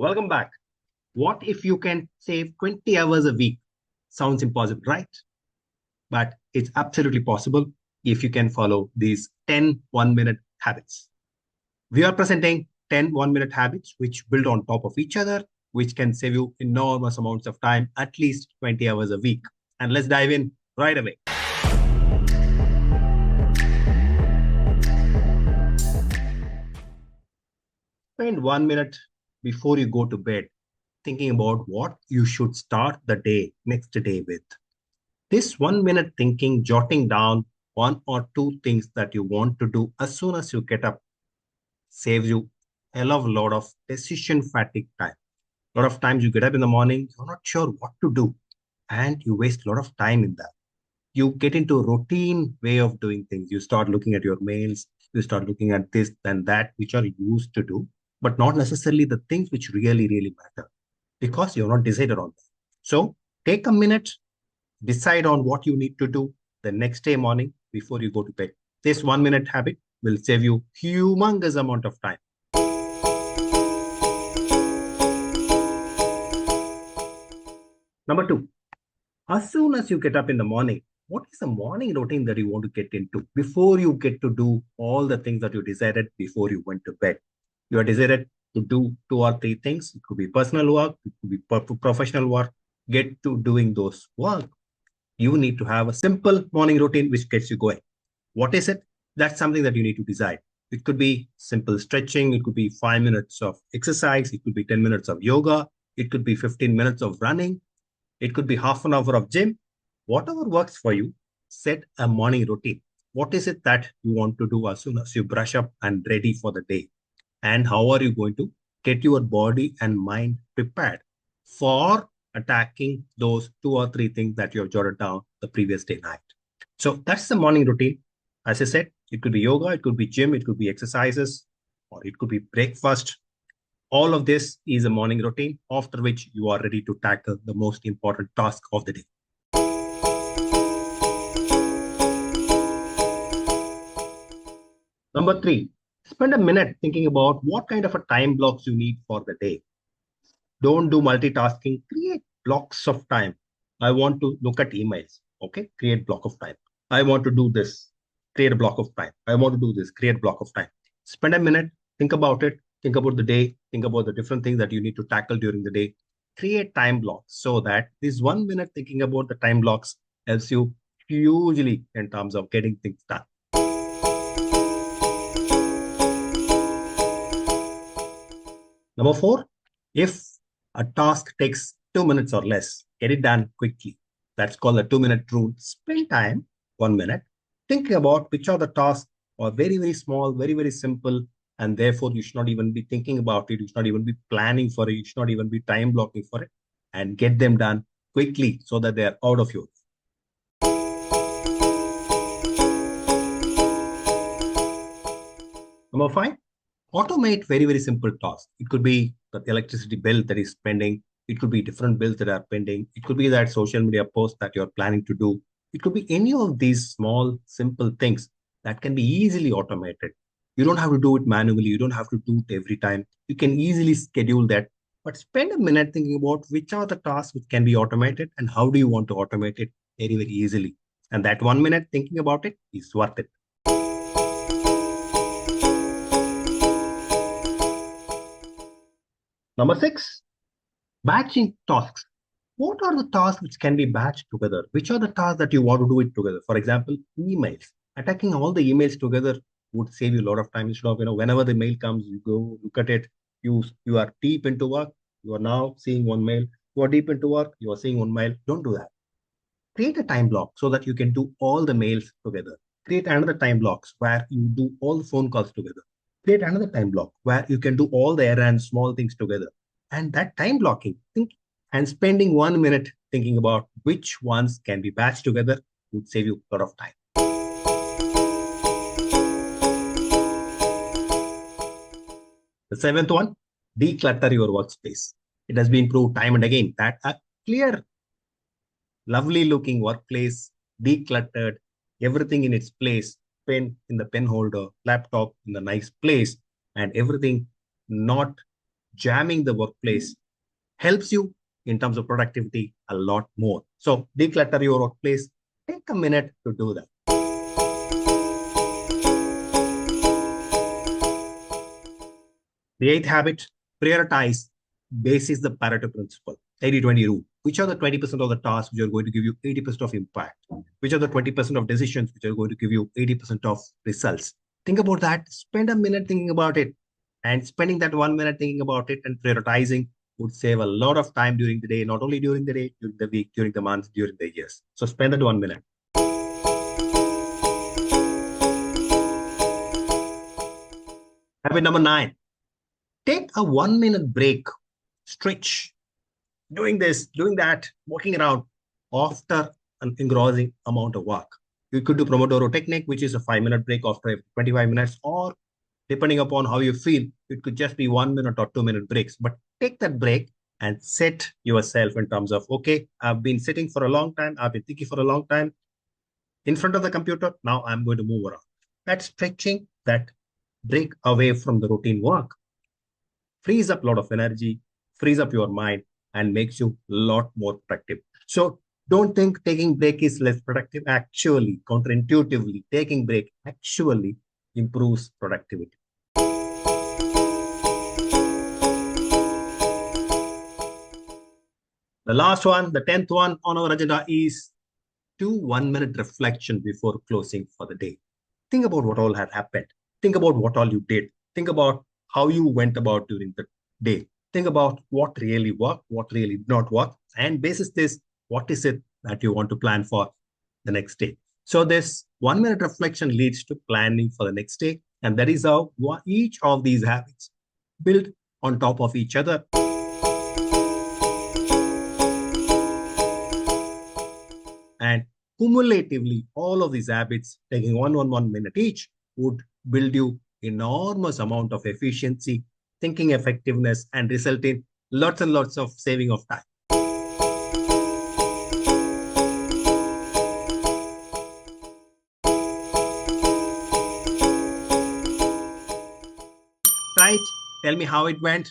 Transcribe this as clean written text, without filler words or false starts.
Welcome back. What if you can save 20 hours a week? Sounds impossible, right? But it's absolutely possible if you can follow these 10 1-minute habits. We are presenting 10 1-minute habits which build on top of each other, which can save you enormous amounts of time, at least 20 hours a week. And let's dive in right away. Spend 1 minute before you go to bed thinking about what you should start the next day with. This 1 minute thinking, jotting down one or two things that you want to do as soon as you get up, saves you a lot of decision fatigue time. A lot of times you get up in the morning, you're not sure what to do, and you waste a lot of time in that. You get into a routine way of doing things. You start looking at your mails, you start looking at this and that, which are used to do, but not necessarily the things which really matter because you're not decided on that. So take a minute, decide on what you need to do the next day morning before you go to bed. This 1 minute habit will save you humongous amount of time. Number two, as soon as you get up in the morning, what is the morning routine that you want to get into before you get to do all the things that you decided before you went to bed? You are decided to do two or three things. It could be personal work, it could be professional work. Get to doing those work. You need to have a simple morning routine which gets you going. What is it? That's something that you need to decide. It could be simple stretching. It could be 5 minutes of exercise. It could be 10 minutes of yoga. It could be 15 minutes of running. It could be half an hour of gym. Whatever works for you, set a morning routine. What is it that you want to do as soon as you brush up and ready for the day? And how are you going to get your body and mind prepared for attacking those two or three things that you have jotted down the previous day night? So that's the morning routine. As I said, it could be yoga, it could be gym, it could be exercises, or it could be breakfast. All of this is a morning routine, after which you are ready to tackle the most important task of the day. Number three, spend a minute thinking about what kind of a time blocks you need for the day. Don't do multitasking. Create blocks of time. I want to look at emails. Okay, create block of time. I want to do this. Create a block of time. I want to do this. Create block of time. Spend a minute. Think about it. Think about the day. Think about the different things that you need to tackle during the day. Create time blocks so that this 1 minute thinking about the time blocks helps you hugely in terms of getting things done. Number four, if a task takes 2 minutes or less, get it done quickly. That's called the 2-minute rule. Spend time, 1 minute, thinking about which are the tasks are very small, very simple, and therefore you should not even be thinking about it. You should not even be planning for it. You should not even be time blocking for it, and get them done quickly so that they are out of your way. Number five, automate very simple tasks. It could be the electricity bill that is pending. It could be different bills that are pending. It could be that social media post that you're planning to do. It could be any of these small, simple things that can be easily automated. You don't have to do it manually. You don't have to do it every time. You can easily schedule that. But spend a minute thinking about which are the tasks which can be automated and how do you want to automate it very easily. And that 1 minute thinking about it is worth it. Number six, batching tasks. What are the tasks which can be batched together? Which are the tasks that you want to do it together? For example, emails. Attacking all the emails together would save you a lot of time. Instead of, whenever the mail comes, you go look at it. You are deep into work. You are now seeing one mail. You are deep into work. You are seeing one mail. Don't do that. Create a time block so that you can do all the mails together. Create another time blocks where you do all the phone calls together. Create another time block where you can do all the errands, small things together. And that time blocking, and spending 1 minute thinking about which ones can be batched together would save you a lot of time. The seventh one, declutter your workspace. It has been proved time and again that a clear, lovely looking workplace, decluttered, everything in its place, pen in the pen holder, laptop in the nice place, and everything not jamming the workplace helps you in terms of productivity a lot more. So declutter your workplace. Take a minute to do that. The eighth habit, prioritize basis the Pareto principle, 80-20 rule. Which are the 20% of the tasks which are going to give you 80% of impact? Which are the 20% of decisions which are going to give you 80% of results? Think about that. Spend a minute thinking about it. And spending that 1 minute thinking about it and prioritizing would save a lot of time during the day, not only during the day, during the week, during the month, during the years. So spend that 1 minute. Habit number 9, take a 1 minute break, stretch, doing this, doing that, walking around after an engrossing amount of work. You could do Pomodoro technique, which is a 5 minute break after 25 minutes, or depending upon how you feel, it could just be 1 minute or 2 minute breaks. But take that break and set yourself in terms of, okay, I've been sitting for a long time, I've been thinking for a long time in front of the computer. Now I'm going to move around. That stretching, that break away from the routine work frees up a lot of energy, frees up your mind, and makes you a lot more productive. So don't think taking break is less productive. Actually, counterintuitively, taking break actually improves productivity. The last one, the 10th one on our agenda is do 1 minute reflection before closing for the day. Think about what all had happened. Think about what all you did. Think about how you went about during the day. Think about what really worked, what really did not work. And basis this, what is it that you want to plan for the next day? So this 1 minute reflection leads to planning for the next day. And that is how each of these habits build on top of each other. And cumulatively, all of these habits, taking 1 minute each, would build you enormous amount of efficiency, thinking effectiveness, and result in lots and lots of saving of time. Right? Tell me how it went.